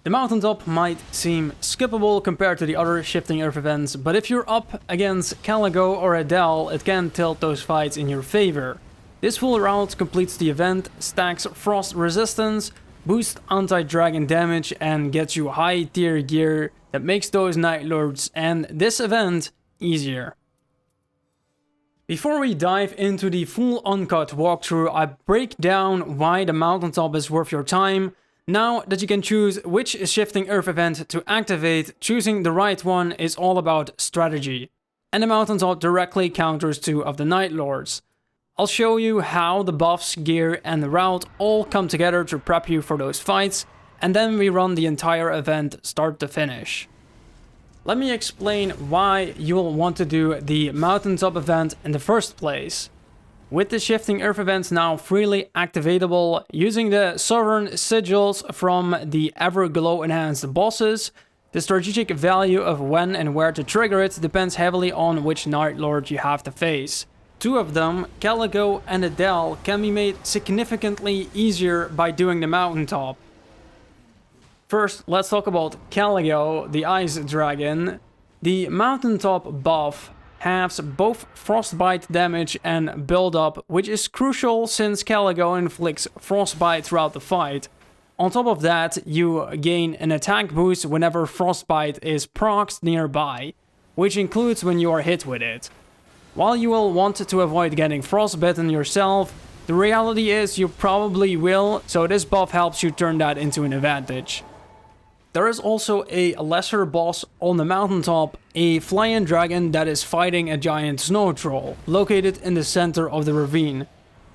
The Mountaintop might seem skippable compared to the other Shifting Earth events, but if you're up against Caligo or Adel, it can tilt those fights in your favor. This full route completes the event, stacks frost resistance, boosts anti-dragon damage, and gets you high tier gear that makes those Nightlords and this event easier. Before we dive into the full Uncut walkthrough, I break down why the Mountaintop is worth your time. Now that you can choose which Shifting Earth event to activate, choosing the right one is all about strategy. And the Mountaintop directly counters 2 of the Nightlords. I'll show you how the buffs, gear and the route all come together to prep you for those fights, and then we run the entire event start to finish. Let me explain why you'll want to do the Mountaintop event in the first place. With the Shifting Earth events now freely activatable, using the Sovereign Sigils from the Everglow-enhanced bosses, the strategic value of when and where to trigger it depends heavily on which Nightlord you have to face. 2 of them, Caligo and Adel, can be made significantly easier by doing the Mountaintop. First, let's talk about Caligo, the Ice Dragon. The Mountaintop buff halves both Frostbite damage and build-up, which is crucial since Caligo inflicts Frostbite throughout the fight. On top of that, you gain an attack boost whenever Frostbite is procced nearby, which includes when you are hit with it. While you will want to avoid getting frostbitten yourself, the reality is you probably will, so this buff helps you turn that into an advantage. There is also a lesser boss on the Mountaintop, a flying dragon that is fighting a giant snow troll, located in the center of the ravine.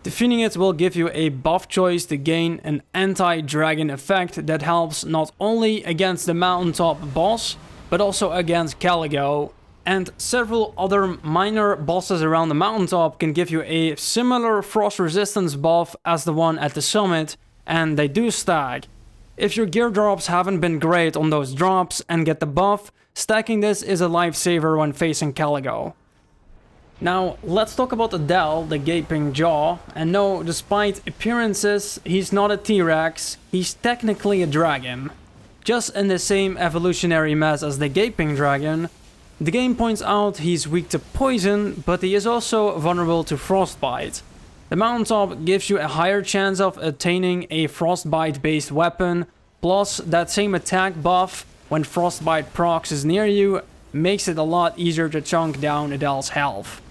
Defeating it will give you a buff choice to gain an anti-dragon effect that helps not only against the Mountaintop boss, but also against Caligo. And several other minor bosses around the Mountaintop can give you a similar frost resistance buff as the one at the summit, and they do stack. If your gear drops haven't been great on those drops and get the buff, stacking this is a lifesaver when facing Caligo. Now, let's talk about Adel, the Gaping Jaw. And no, despite appearances, he's not a T-Rex, he's technically a dragon. Just in the same evolutionary mess as the Gaping Dragon, the game points out he's weak to poison, but he is also vulnerable to Frostbite. The Mountaintop gives you a higher chance of attaining a Frostbite-based weapon, plus that same attack buff when Frostbite procs is near you makes it a lot easier to chunk down Adel's health.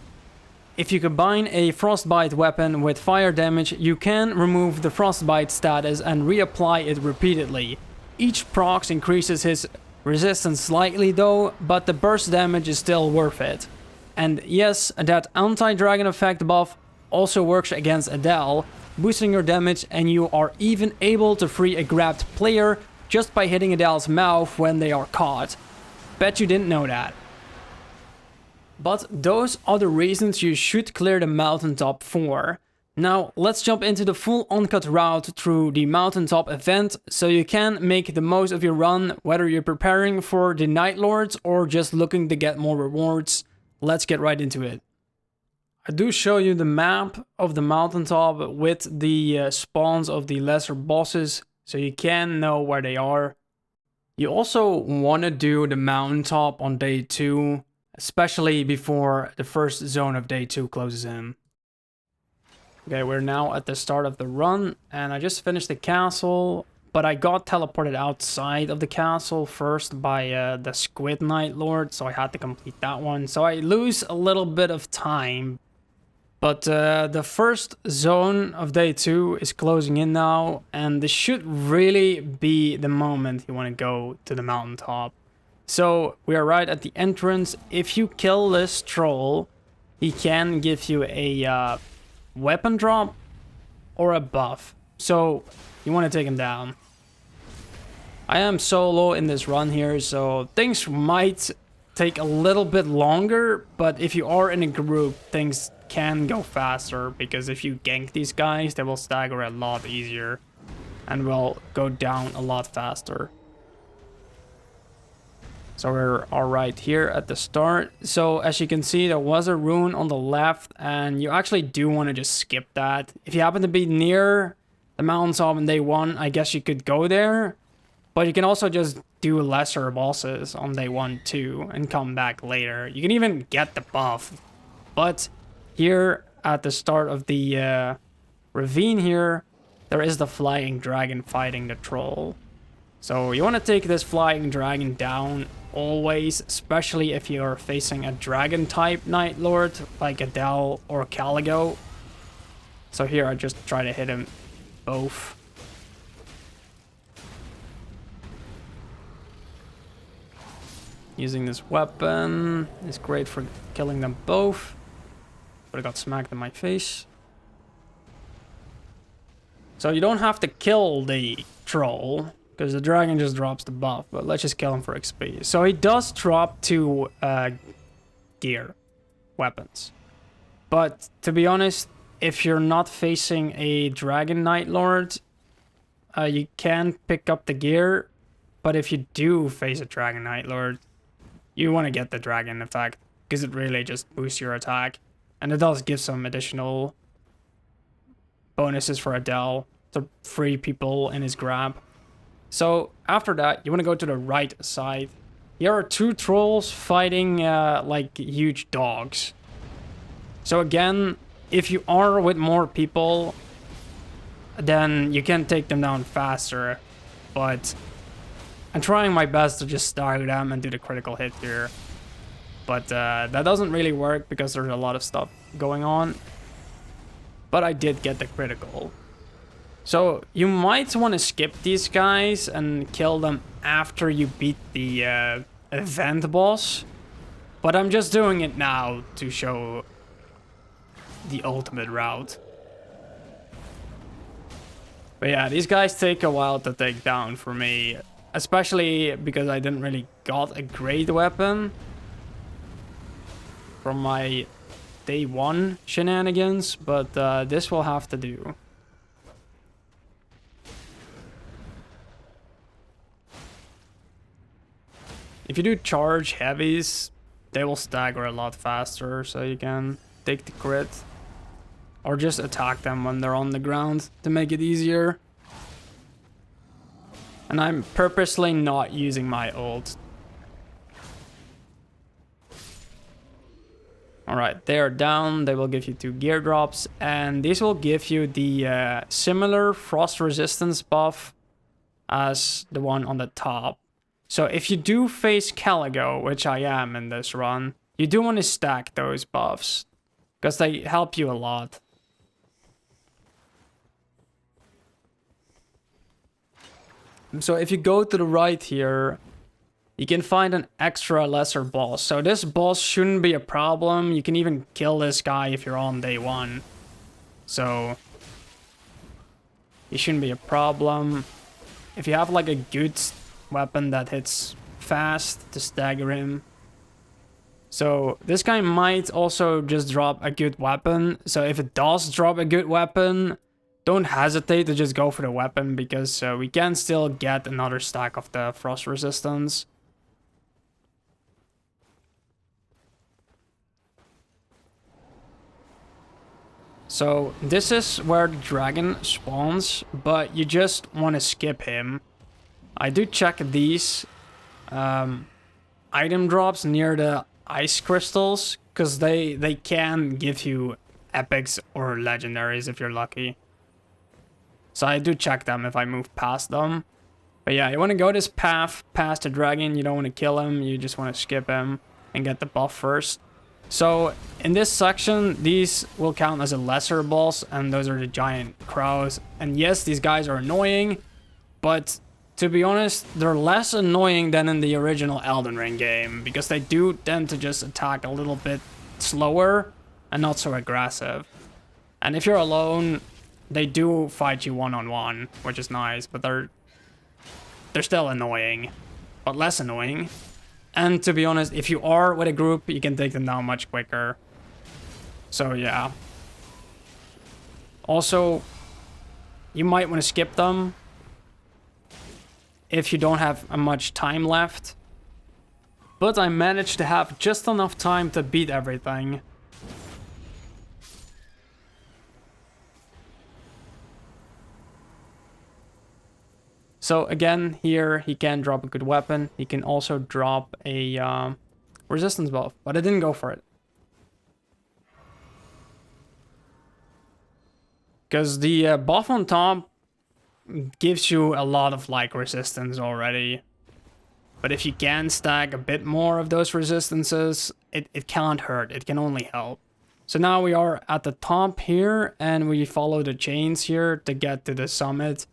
If you combine a Frostbite weapon with fire damage, you can remove the Frostbite status and reapply it repeatedly. Each procs increases his resistance slightly though, but the burst damage is still worth it. And yes, that anti-dragon effect buff also works against Adel, boosting your damage, and you are even able to free a grabbed player just by hitting Adel's mouth when they are caught. Bet you didn't know that. But those are the reasons you should clear the Mountaintop for. Now let's jump into the full Uncut route through the Mountaintop event so you can make the most of your run, whether you're preparing for the Nightlords or just looking to get more rewards. Let's get right into it. I do show you the map of the Mountaintop with the spawns of the lesser bosses, so you can know where they are. You also want to do the Mountaintop on day 2, especially before the first zone of day 2 closes in. Okay, we're now at the start of the run, and I just finished the castle, but I got teleported outside of the castle first by the Squid Nightlord, so I had to complete that one. So I lose a little bit of time. But the first zone of day 2 is closing in now, and this should really be the moment you want to go to the Mountaintop. So we are right at the entrance. If you kill this troll, he can give you a weapon drop or a buff. So you want to take him down. I am solo in this run here, so things might take a little bit longer, but if you are in a group, things can go faster, because if you gank these guys, they will stagger a lot easier and will go down a lot faster. So we're alright here at the start. So as you can see, there was a rune on the left, and you actually do want to just skip that. If you happen to be near the Mountaintop on day 1, I guess you could go there, But you can also just do lesser bosses on day 1 too and come back later. You can even get the buff. But here at the start of the ravine here, there is the flying dragon fighting the troll. So you want to take this flying dragon down always, especially if you're facing a dragon type Nightlord like Adel or Caligo. So here I just try to hit him both. Using this weapon is great for killing them both. But I got smacked in my face. So you don't have to kill the troll, because the dragon just drops the buff, but let's just kill him for XP. So he does drop 2 gear weapons. But to be honest, if you're not facing a dragon Nightlord, you can pick up the gear. But if you do face a dragon Nightlord, you want to get the dragon effect, because it really just boosts your attack. And it does give some additional bonuses for Adel to free people in his grab. So after that, you want to go to the right side. Here are 2 trolls fighting like huge dogs. So again, if you are with more people, then you can take them down faster. But I'm trying my best to just stagger them and do the critical hit here. But that doesn't really work because there's a lot of stuff going on. But I did get the critical. So you might want to skip these guys and kill them after you beat the event boss. But I'm just doing it now to show the ultimate route. But yeah, these guys take a while to take down for me. Especially because I didn't really got a great weapon from my day 1 shenanigans. But this will have to do. If you do charge heavies, they will stagger a lot faster, so you can take the crit. Or just attack them when they're on the ground to make it easier. And I'm purposely not using my ult. Alright, they are down. They will give you 2 gear drops. And these will give you the similar frost resistance buff as the one on the top. So if you do face Caligo, which I am in this run, you do want to stack those buffs, because they help you a lot. So if you go to the right here, you can find an extra lesser boss. So this boss shouldn't be a problem. You can even kill this guy if you're on day 1. So it shouldn't be a problem. If you have like a good weapon that hits fast to stagger him. So this guy might also just drop a good weapon. So if it does drop a good weapon, don't hesitate to just go for the weapon, because we can still get another stack of the frost resistance. So this is where the dragon spawns, but you just want to skip him. I do check these item drops near the ice crystals, because they can give you epics or legendaries if you're lucky. So I do check them if I move past them. But yeah, you want to go this path past the dragon. You don't want to kill him. You just want to skip him and get the buff first. So in this section, these will count as a lesser boss, and those are the giant crows. And yes, these guys are annoying, but to be honest, they're less annoying than in the original Elden Ring game, because they do tend to just attack a little bit slower and not so aggressive. And if you're alone, they do fight you one-on-one, which is nice, but they're still annoying, but less annoying. And to be honest, if you are with a group, you can take them down much quicker. So yeah. Also, you might want to skip them if you don't have much time left. But I managed to have just enough time to beat everything. So again, here he can drop a good weapon. He can also drop a resistance buff, but I didn't go for it. Because the buff on top gives you a lot of like resistance already. But if you can stack a bit more of those resistances, it can't hurt. It can only help. So now we are at the top here, and we follow the chains here to get to the summit,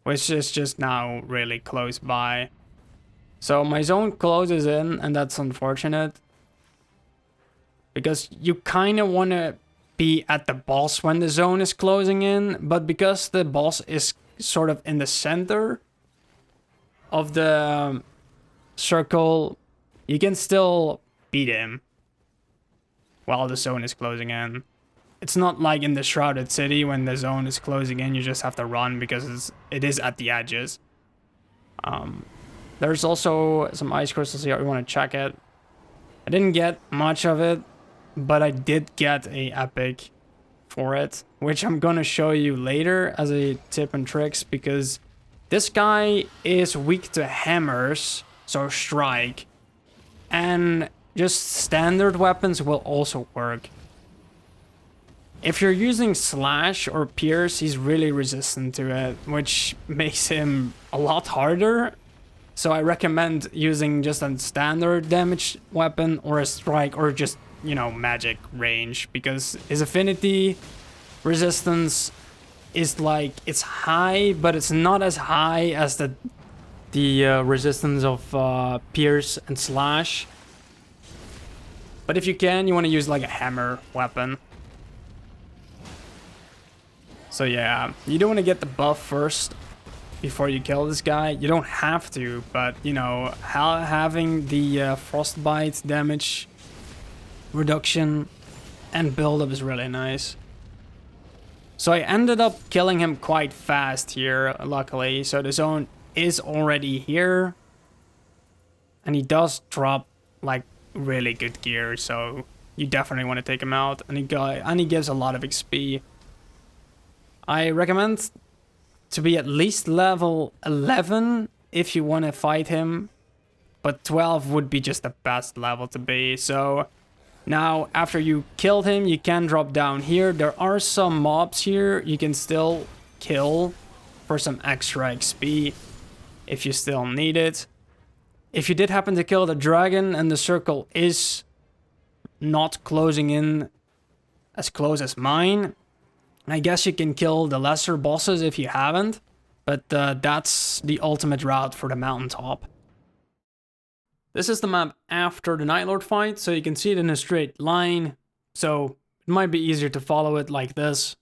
which is just now really close by. So my zone closes in, and that's unfortunate, because you kind of want to be at the boss when the zone is closing in, but because the boss is sort of in the center of the circle, you can still beat him while the zone is closing in. It's not like in the Shrouded City when the zone is closing in, you just have to run because it is at the edges. There's also some ice crystals here. We want to check it. I didn't get much of it, but I did get a epic for it, which I'm gonna show you later as a tip and tricks, because this guy is weak to hammers, so strike, and just standard weapons will also work. If you're using slash or pierce, he's really resistant to it, which makes him a lot harder. So I recommend using just a standard damage weapon or a strike or just, you know, magic range, because his affinity resistance is like, it's high, but it's not as high as the resistance of pierce and slash. But if you can, you want to use like a hammer weapon. So yeah, you don't want to get the buff first before you kill this guy. You don't have to, but you know, having the Frostbite damage reduction and build-up is really nice. So I ended up killing him quite fast here, luckily. So the zone is already here, and he does drop like really good gear, so you definitely want to take him out. And he gives a lot of XP. I recommend to be at least level 11 if you want to fight him, but 12 would be just the best level to be. So now after you killed him, you can drop down here. There are some mobs here you can still kill for some extra XP if you still need it. If you did happen to kill the dragon and the circle is not closing in as close as mine, I guess you can kill the lesser bosses if you haven't, but that's the ultimate route for the mountaintop. This is the map after the Nightlord fight, so you can see it in a straight line, so it might be easier to follow it like this.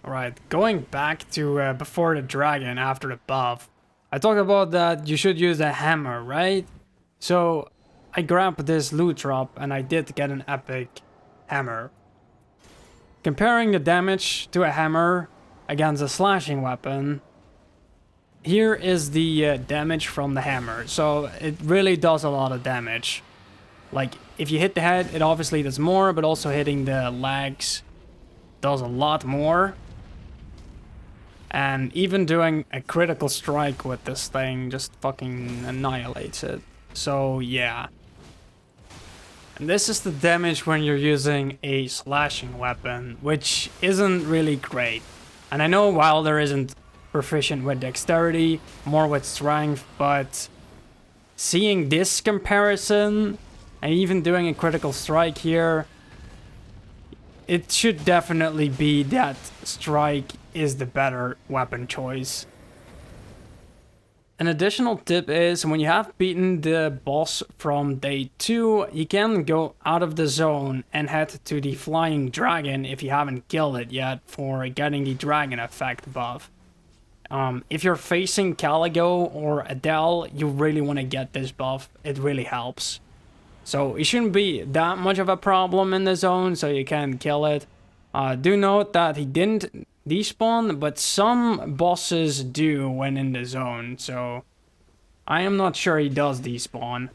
Alright, going back to before the dragon, after the buff. I talked about that you should use a hammer, right? So I grabbed this loot drop and I did get an epic hammer. Comparing the damage to a hammer against a slashing weapon, here is the damage from the hammer. So it really does a lot of damage. Like if you hit the head, it obviously does more, but also hitting the legs does a lot more. And even doing a critical strike with this thing just fucking annihilates it. So yeah. And this is the damage when you're using a slashing weapon, which isn't really great. And I know Wilder isn't proficient with dexterity, more with strength, but seeing this comparison and even doing a critical strike here, it should definitely be that strike is the better weapon choice. An additional tip is when you have beaten the boss from day 2, you can go out of the zone and head to the flying dragon if you haven't killed it yet for getting the dragon effect buff. If you're facing Caligo or Adel, you really want to get this buff. It really helps. So it shouldn't be that much of a problem in the zone, so you can kill it. Do note that he didn't despawn, but some bosses do when in the zone, so I am not sure he does despawn.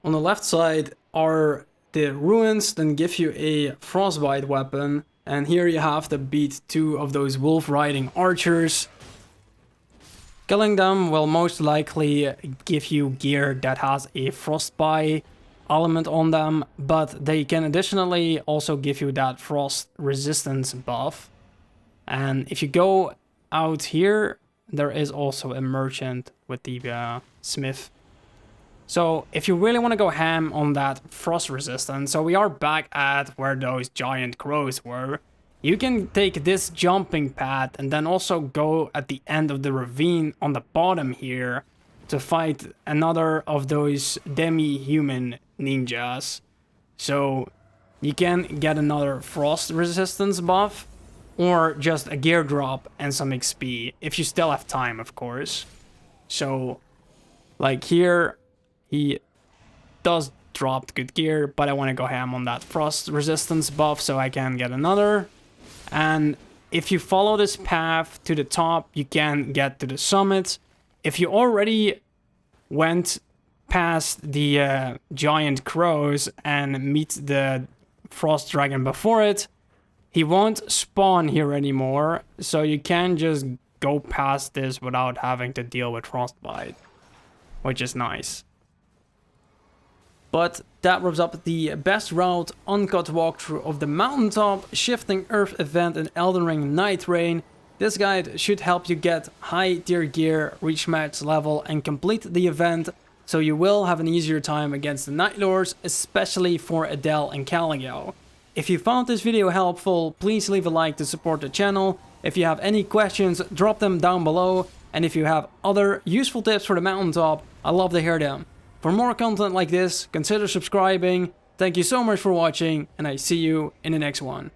On the left side are the ruins that give you a Frostbite weapon, And here you have to beat 2 of those wolf riding archers. Killing them will most likely give you gear that has a Frostbite element on them, but they can additionally also give you that frost resistance buff. And if you go out here, there is also a merchant with the smith. So if you really want to go ham on that frost resistance, so we are back at where those giant crows were. You can take this jumping pad and then also go at the end of the ravine on the bottom here to fight another of those demi-human ninjas. So you can get another frost resistance buff or just a gear drop and some XP if you still have time, of course. So like here, he does drop good gear, but I want to go ham on that frost resistance buff so I can get another. And if you follow this path to the top, you can get to the summit. If you already went past the giant crows and meet the frost dragon before it, he won't spawn here anymore, so you can just go past this without having to deal with Frostbite, which is nice. But that wraps up the best route uncut walkthrough of the Mountaintop Shifting Earth event in Elden Ring Nightreign. This guide should help you get high tier gear, reach max level and complete the event, so you will have an easier time against the Nightlords, especially for Adel and Caligo. If you found this video helpful, please leave a like to support the channel. If you have any questions, drop them down below. And if you have other useful tips for the Mountaintop, I'd love to hear them. For more content like this, consider subscribing. Thank you so much for watching, and I see you in the next one.